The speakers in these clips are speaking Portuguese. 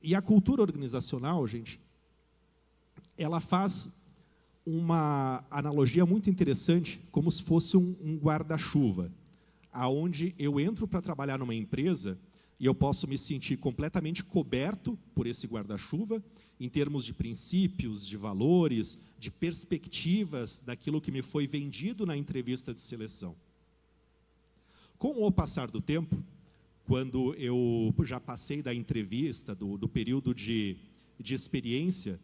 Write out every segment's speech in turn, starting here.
E a cultura organizacional, gente, ela faz uma analogia muito interessante, como se fosse um guarda-chuva, aonde eu entro para trabalhar numa empresa e eu posso me sentir completamente coberto por esse guarda-chuva, em termos de princípios, de valores, de perspectivas daquilo que me foi vendido na entrevista de seleção. Com o passar do tempo, quando eu já passei da entrevista, do período de experiência,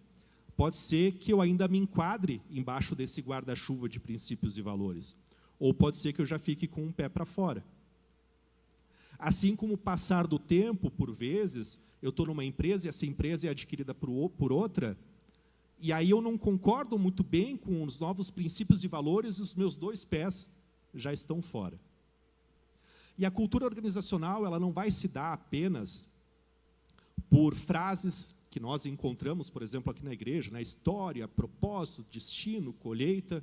pode ser que eu ainda me enquadre embaixo desse guarda-chuva de princípios e valores. Ou pode ser que eu já fique com um pé para fora. Assim como o passar do tempo, por vezes, eu estou numa empresa e essa empresa é adquirida por outra, e aí eu não concordo muito bem com os novos princípios e valores e os meus 2 pés já estão fora. E a cultura organizacional, ela não vai se dar apenas por frases que nós encontramos, por exemplo, aqui na igreja, né? História, propósito, destino, colheita,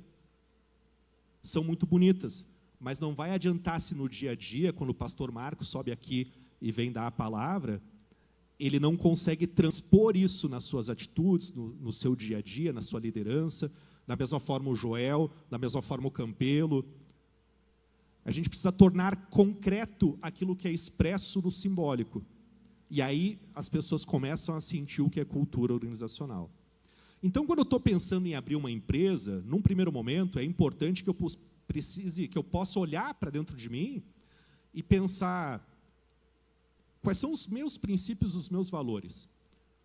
são muito bonitas, mas não vai adiantar se no dia a dia, quando o pastor Marcos sobe aqui e vem dar a palavra, ele não consegue transpor isso nas suas atitudes, no seu dia a dia, na sua liderança, da mesma forma o Joel, da mesma forma o Campelo. A gente precisa tornar concreto aquilo que é expresso no simbólico. E aí as pessoas começam a sentir o que é cultura organizacional. Então, quando eu estou pensando em abrir uma empresa, num primeiro momento, é importante que eu possa olhar para dentro de mim e pensar quais são os meus princípios, os meus valores.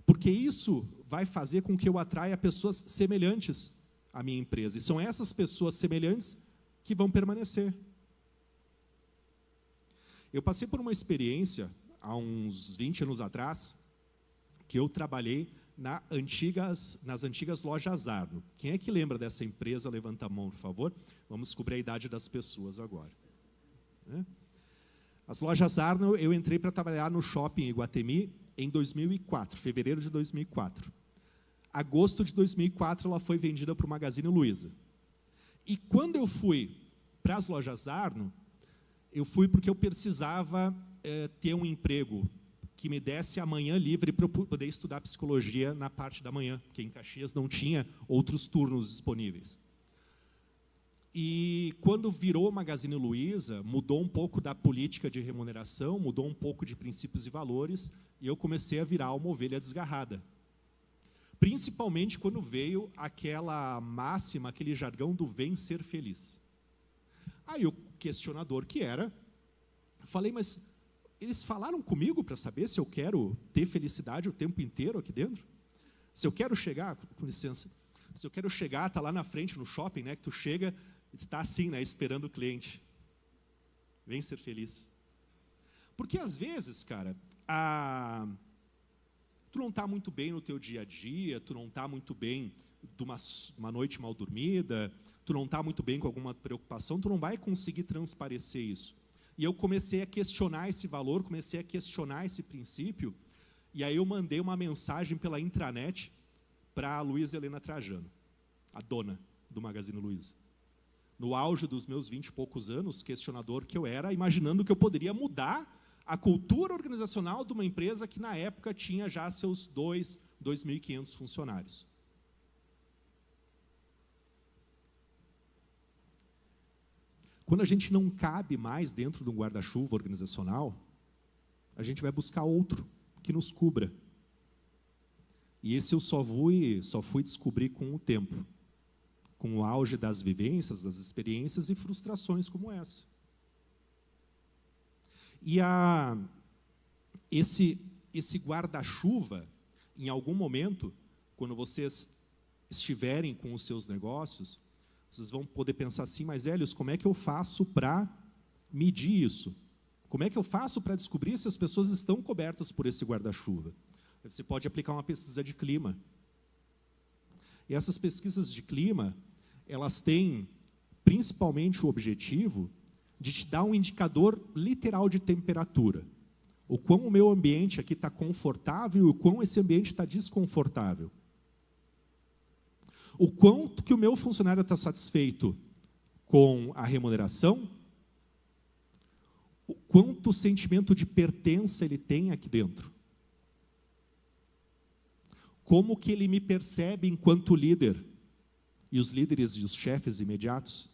Porque isso vai fazer com que eu atraia pessoas semelhantes à minha empresa. E são essas pessoas semelhantes que vão permanecer. Eu passei por uma experiência, há uns 20 anos atrás, que eu trabalhei nas antigas lojas Arno. Quem é que lembra dessa empresa? Levanta a mão, por favor. Vamos descobrir a idade das pessoas agora. As lojas Arno, eu entrei para trabalhar no shopping Iguatemi em 2004, fevereiro de 2004. Agosto de 2004, ela foi vendida para o Magazine Luiza. E quando eu fui para as lojas Arno, eu fui porque eu precisava ter um emprego que me desse a manhã livre para eu poder estudar psicologia na parte da manhã, porque em Caxias não tinha outros turnos disponíveis. E quando virou o Magazine Luiza, mudou um pouco da política de remuneração, mudou um pouco de princípios e valores, e eu comecei a virar uma ovelha desgarrada. Principalmente quando veio aquela máxima, aquele jargão do vem ser feliz. Aí o questionador que era, falei, mas eles falaram comigo para saber se eu quero ter felicidade o tempo inteiro aqui dentro? Se eu quero chegar, com licença, se eu quero chegar, está lá na frente no shopping, né, que tu chega e tu está assim, né, esperando o cliente. Vem ser feliz. Porque às vezes, cara, tu não está muito bem no teu dia a dia, tu não está muito bem de uma noite mal dormida, tu não está muito bem com alguma preocupação, tu não vai conseguir transparecer isso. E eu comecei a questionar esse valor, comecei a questionar esse princípio, e aí eu mandei uma mensagem pela intranet para a Luísa Helena Trajano, a dona do Magazine Luiza. No auge dos meus 20 e poucos anos, questionador que eu era, imaginando que eu poderia mudar a cultura organizacional de uma empresa que na época tinha já seus 2.500 funcionários. Quando a gente não cabe mais dentro de um guarda-chuva organizacional, a gente vai buscar outro que nos cubra. E esse eu só fui descobrir com o tempo, com o auge das vivências, das experiências e frustrações como essa. E esse guarda-chuva, em algum momento, quando vocês estiverem com os seus negócios, vocês vão poder pensar assim, mas Hélios, como é que eu faço para medir isso? Como é que eu faço para descobrir se as pessoas estão cobertas por esse guarda-chuva? Você pode aplicar uma pesquisa de clima. E essas pesquisas de clima, elas têm principalmente o objetivo de te dar um indicador literal de temperatura. O quão o meu ambiente aqui está confortável e o quão esse ambiente está desconfortável. O quanto que o meu funcionário está satisfeito com a remuneração, o quanto sentimento de pertença ele tem aqui dentro. Como que ele me percebe enquanto líder? E os líderes e os chefes imediatos?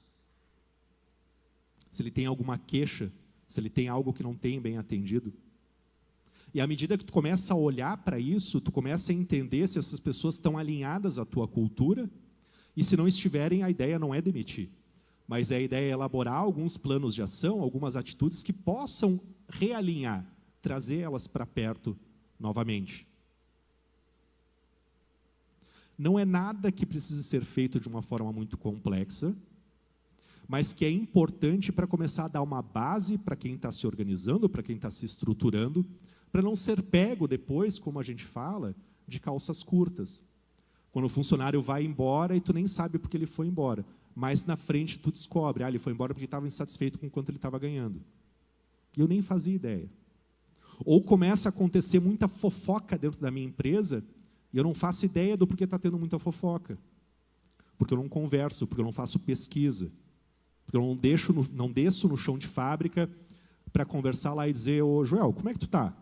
Se ele tem alguma queixa, se ele tem algo que não tem bem atendido. E à medida que tu começa a olhar para isso, tu começa a entender se essas pessoas estão alinhadas à tua cultura, e se não estiverem, a ideia não é demitir, mas a ideia é elaborar alguns planos de ação, algumas atitudes que possam realinhar, trazer elas para perto novamente. Não é nada que precise ser feito de uma forma muito complexa, mas que é importante para começar a dar uma base para quem está se organizando, para quem está se estruturando, para não ser pego depois, como a gente fala, de calças curtas. Quando o funcionário vai embora e tu nem sabe porque ele foi embora, mas na frente tu descobre, ele foi embora porque estava insatisfeito com quanto ele estava ganhando. E eu nem fazia ideia. Ou começa a acontecer muita fofoca dentro da minha empresa, e eu não faço ideia do porquê está tendo muita fofoca. Porque eu não converso, porque eu não faço pesquisa, porque eu não desço no chão de fábrica para conversar lá e dizer, ô Joel, como é que tu tá?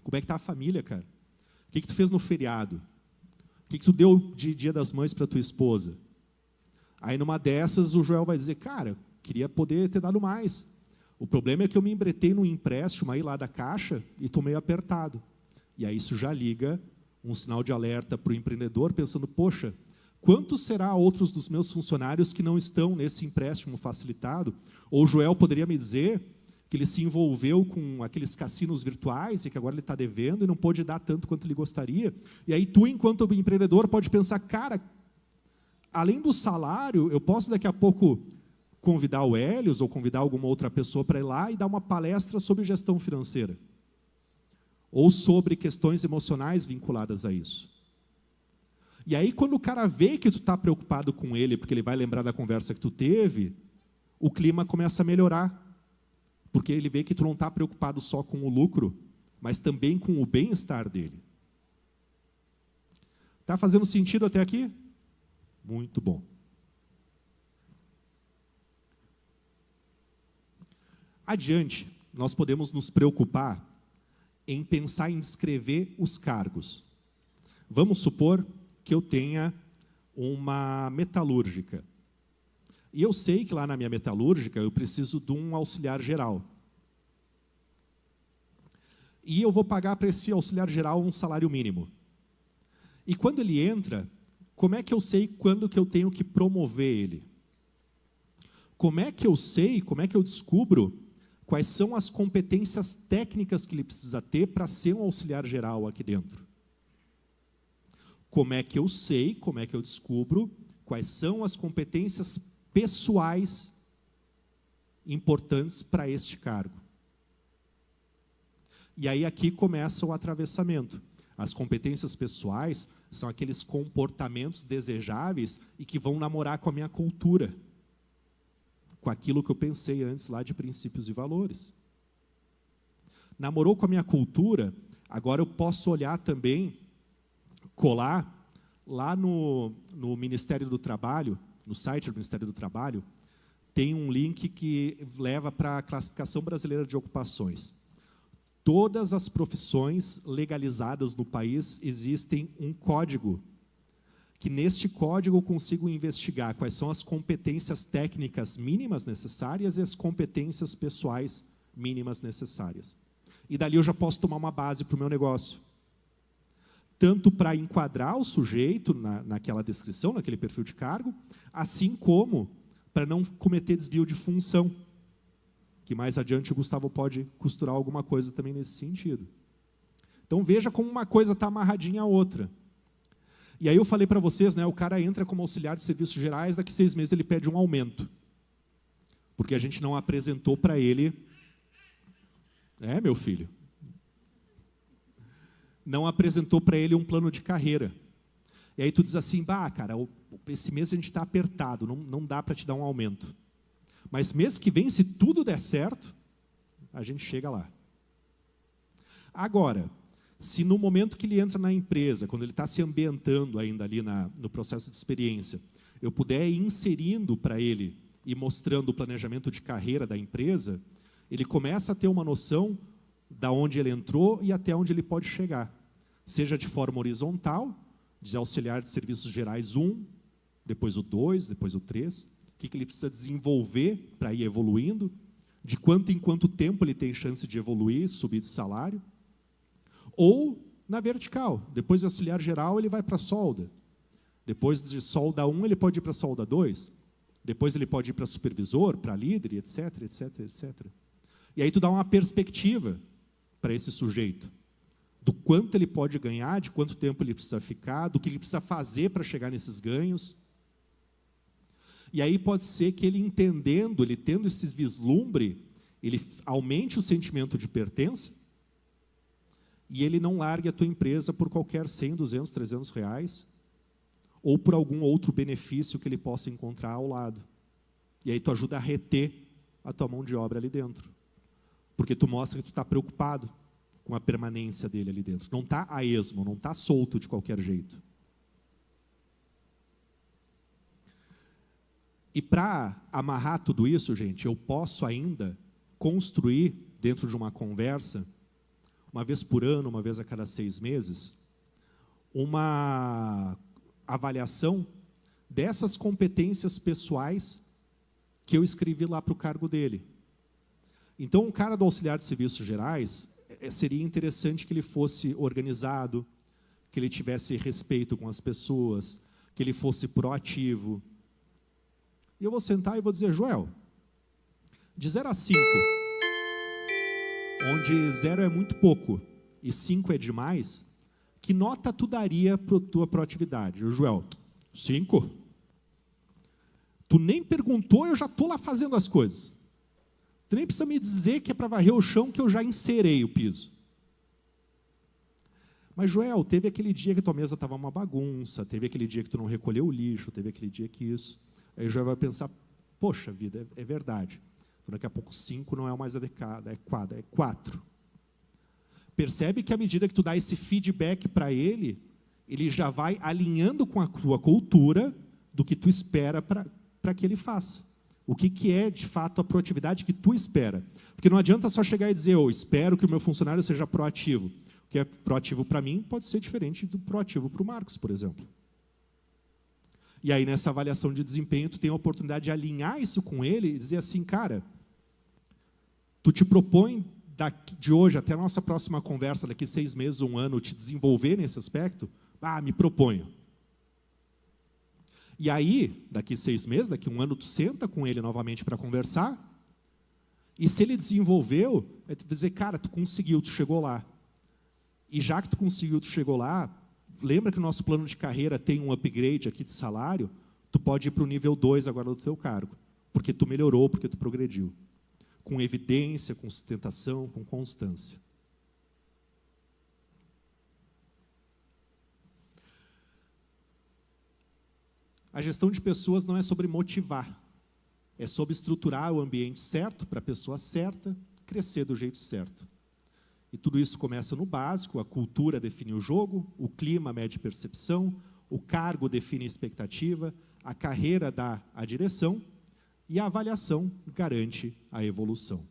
Como é que tá a família, cara? O que tu fez no feriado? O que tu deu de Dia das Mães para tua esposa? Aí numa dessas o Joel vai dizer, cara, queria poder ter dado mais. O problema é que eu me embretei num empréstimo aí lá da Caixa e estou meio apertado. E aí isso já liga um sinal de alerta para o empreendedor, pensando, poxa, quantos será outros dos meus funcionários que não estão nesse empréstimo facilitado? Ou o Joel poderia me dizer que ele se envolveu com aqueles cassinos virtuais e que agora ele está devendo e não pôde dar tanto quanto ele gostaria. E aí tu, enquanto empreendedor, pode pensar, cara, além do salário, eu posso daqui a pouco convidar o Hélios ou convidar alguma outra pessoa para ir lá e dar uma palestra sobre gestão financeira. Ou sobre questões emocionais vinculadas a isso. E aí, quando o cara vê que tu está preocupado com ele, porque ele vai lembrar da conversa que tu teve, o clima começa a melhorar. Porque ele vê que tu não está preocupado só com o lucro, mas também com o bem-estar dele. Está fazendo sentido até aqui? Muito bom. Adiante, nós podemos nos preocupar em pensar em descrever os cargos. Vamos supor que eu tenha uma metalúrgica. E eu sei que lá na minha metalúrgica eu preciso de um auxiliar geral. E eu vou pagar para esse auxiliar geral um salário mínimo. E quando ele entra, como é que eu sei quando que eu tenho que promover ele? Como é que eu sei, como é que eu descubro quais são as competências técnicas que ele precisa ter para ser um auxiliar geral aqui dentro? Como é que eu sei, como é que eu descubro quais são as competências pessoais importantes para este cargo? E aí aqui começa o atravessamento. As competências pessoais são aqueles comportamentos desejáveis e que vão namorar com a minha cultura, com aquilo que eu pensei antes lá de princípios e valores. Namorou com a minha cultura, agora eu posso olhar também, colar lá no Ministério do Trabalho, no site do Ministério do Trabalho, tem um link que leva para a Classificação Brasileira de Ocupações. Todas as profissões legalizadas no país existem um código, que neste código eu consigo investigar quais são as competências técnicas mínimas necessárias e as competências pessoais mínimas necessárias. E dali eu já posso tomar uma base para o meu negócio. Tanto para enquadrar o sujeito naquela descrição, naquele perfil de cargo, assim como para não cometer desvio de função, que mais adiante o Gustavo pode costurar alguma coisa também nesse sentido. Então veja como uma coisa está amarradinha à outra. E aí eu falei para vocês, né, o cara entra como auxiliar de serviços gerais, daqui 6 meses ele pede um aumento. Porque a gente não apresentou para ele... meu filho. Não apresentou para ele um plano de carreira. E aí tu diz assim, cara, esse mês a gente está apertado, não dá para te dar um aumento. Mas mês que vem, se tudo der certo, a gente chega lá. Agora, se no momento que ele entra na empresa, quando ele está se ambientando ainda ali no processo de experiência, eu puder ir inserindo para ele e mostrando o planejamento de carreira da empresa, ele começa a ter uma noção da onde ele entrou e até onde ele pode chegar. seja de forma horizontal, de auxiliar de serviços gerais 1, depois o 2, depois o 3, o que ele precisa desenvolver para ir evoluindo, de quanto em quanto tempo ele tem chance de evoluir, subir de salário, ou na vertical, depois de auxiliar geral ele vai para solda, depois de solda 1 ele pode ir para solda 2, depois ele pode ir para supervisor, para líder, etc, etc, etc. E aí tu dá uma perspectiva para esse sujeito, do quanto ele pode ganhar, de quanto tempo ele precisa ficar, do que ele precisa fazer para chegar nesses ganhos. E aí pode ser que ele entendendo, ele tendo esses vislumbre, ele aumente o sentimento de pertença e ele não largue a tua empresa por qualquer 100, 200, 300 reais ou por algum outro benefício que ele possa encontrar ao lado. E aí tu ajuda a reter a tua mão de obra ali dentro. Porque tu mostra que tu está preocupado com a permanência dele ali dentro. Não está a esmo, não está solto de qualquer jeito. E para amarrar tudo isso, gente, eu posso ainda construir, dentro de uma conversa, uma vez por ano, uma vez a cada 6 meses, uma avaliação dessas competências pessoais que eu escrevi lá para o cargo dele. Então, um cara do auxiliar de serviços gerais, seria interessante que ele fosse organizado, que ele tivesse respeito com as pessoas, que ele fosse proativo. E eu vou sentar e vou dizer, Joel, de 0 a 5, onde 0 é muito pouco e 5 é demais, que nota tu daria para a tua proatividade? Joel, 5. Tu nem perguntou, eu já estou lá fazendo as coisas. Tu nem precisa me dizer que é para varrer o chão, que eu já encerei o piso. Mas, Joel, teve aquele dia que tua mesa estava uma bagunça, teve aquele dia que tu não recolheu o lixo, teve aquele dia que isso. Aí o Joel vai pensar, poxa vida, é verdade. Então, daqui a pouco 5 não é o mais adequado, é 4. Percebe que à medida que tu dá esse feedback para ele já vai alinhando com a tua cultura do que tu espera para que ele faça. O que é, de fato, a proatividade que tu espera. Porque não adianta só chegar e dizer, eu espero que o meu funcionário seja proativo. O que é proativo para mim pode ser diferente do proativo para o Marcos, por exemplo. E aí, nessa avaliação de desempenho, tu tem a oportunidade de alinhar isso com ele e dizer assim, cara, tu te propõe de hoje até a nossa próxima conversa, daqui 6 meses, 1 ano, te desenvolver nesse aspecto? Me proponho. E aí, daqui 6 meses, daqui 1 ano, tu senta com ele novamente para conversar, e se ele desenvolveu, é tu dizer, cara, tu conseguiu, tu chegou lá. E já que tu conseguiu, tu chegou lá, lembra que o nosso plano de carreira tem um upgrade aqui de salário? Tu pode ir para o nível 2 agora do teu cargo, porque tu melhorou, porque tu progrediu. Com evidência, com sustentação, com constância. A gestão de pessoas não é sobre motivar, é sobre estruturar o ambiente certo para a pessoa certa crescer do jeito certo. E tudo isso começa no básico, a cultura define o jogo, o clima mede percepção, o cargo define a expectativa, a carreira dá a direção e a avaliação garante a evolução.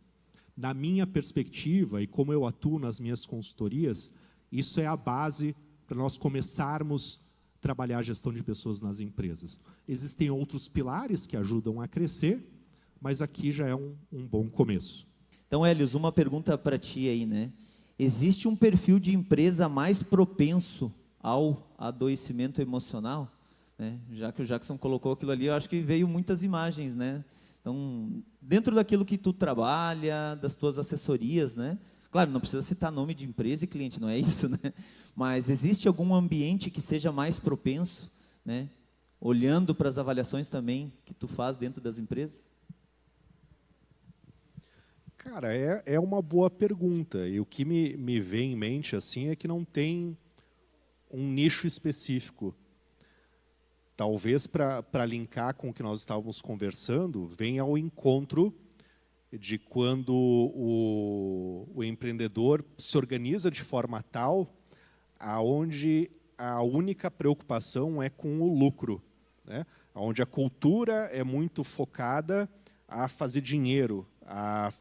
Na minha perspectiva, e como eu atuo nas minhas consultorias, isso é a base para nós começarmos a trabalhar a gestão de pessoas nas empresas. Existem outros pilares que ajudam a crescer, mas aqui já é um bom começo. Então, Hélios, uma pergunta para ti aí, né? Existe um perfil de empresa mais propenso ao adoecimento emocional? Já que o Jackson colocou aquilo ali, eu acho que veio muitas imagens, né? Então, dentro daquilo que tu trabalha, das tuas assessorias, né? Claro, não precisa citar nome de empresa e cliente, não é isso, né? Mas existe algum ambiente que seja mais propenso, né? Olhando para as avaliações também que tu faz dentro das empresas? Cara, é uma boa pergunta. E o que me vem em mente assim é que não tem um nicho específico. Talvez para linkar com o que nós estávamos conversando, venha ao encontro de quando o empreendedor se organiza de forma tal aonde a única preocupação é com o lucro, né? Onde a cultura é muito focada a fazer dinheiro, a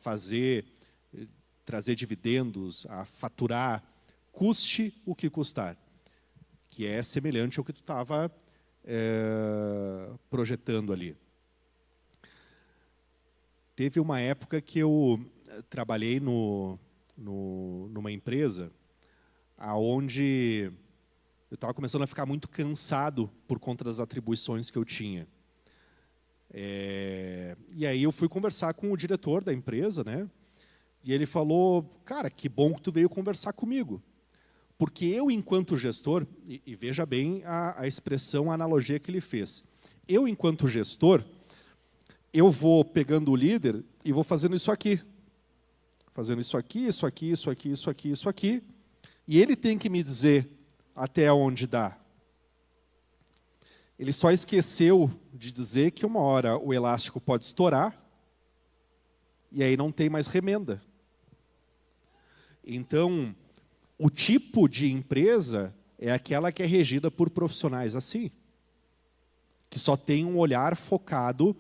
trazer dividendos, a faturar, custe o que custar, que é semelhante ao que tu estava projetando ali. Teve uma época que eu trabalhei numa empresa onde eu estava começando a ficar muito cansado por conta das atribuições que eu tinha. E aí eu fui conversar com o diretor da empresa, né? E ele falou, cara, que bom que tu veio conversar comigo. Porque eu, enquanto gestor, e veja bem a expressão, a analogia que ele fez. Eu, enquanto gestor, eu vou pegando o líder e vou fazendo isso aqui. Fazendo isso aqui, isso aqui, isso aqui, isso aqui, isso aqui. E ele tem que me dizer até onde dá. Ele só esqueceu de dizer que uma hora o elástico pode estourar e aí não tem mais remenda. Então, o tipo de empresa é aquela que é regida por profissionais assim, que só tem um olhar focado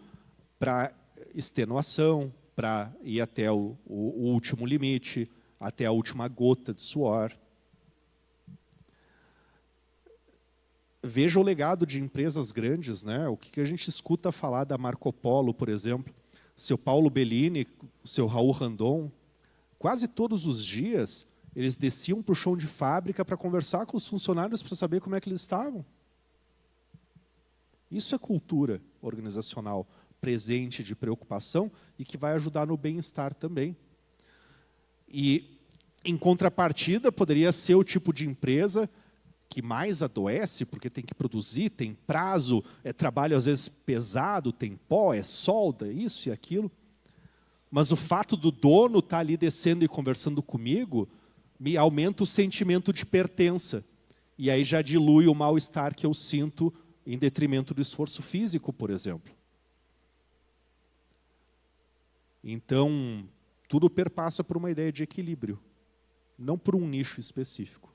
para extenuação, para ir até o último limite, até a última gota de suor. Veja o legado de empresas grandes, né? O que a gente escuta falar da Marco Polo, por exemplo, seu Paulo Bellini, seu Raul Randon, quase todos os dias eles desciam para o chão de fábrica para conversar com os funcionários para saber como é que eles estavam. Isso é cultura organizacional presente de preocupação e que vai ajudar no bem-estar também. E, em contrapartida, poderia ser o tipo de empresa que mais adoece, porque tem que produzir, tem prazo, é trabalho às vezes pesado, tem pó, é solda, isso e aquilo. Mas o fato do dono estar ali descendo e conversando comigo, me aumenta o sentimento de pertença. E aí já dilui o mal-estar que eu sinto em detrimento do esforço físico, por exemplo. Então, tudo perpassa por uma ideia de equilíbrio, não por um nicho específico.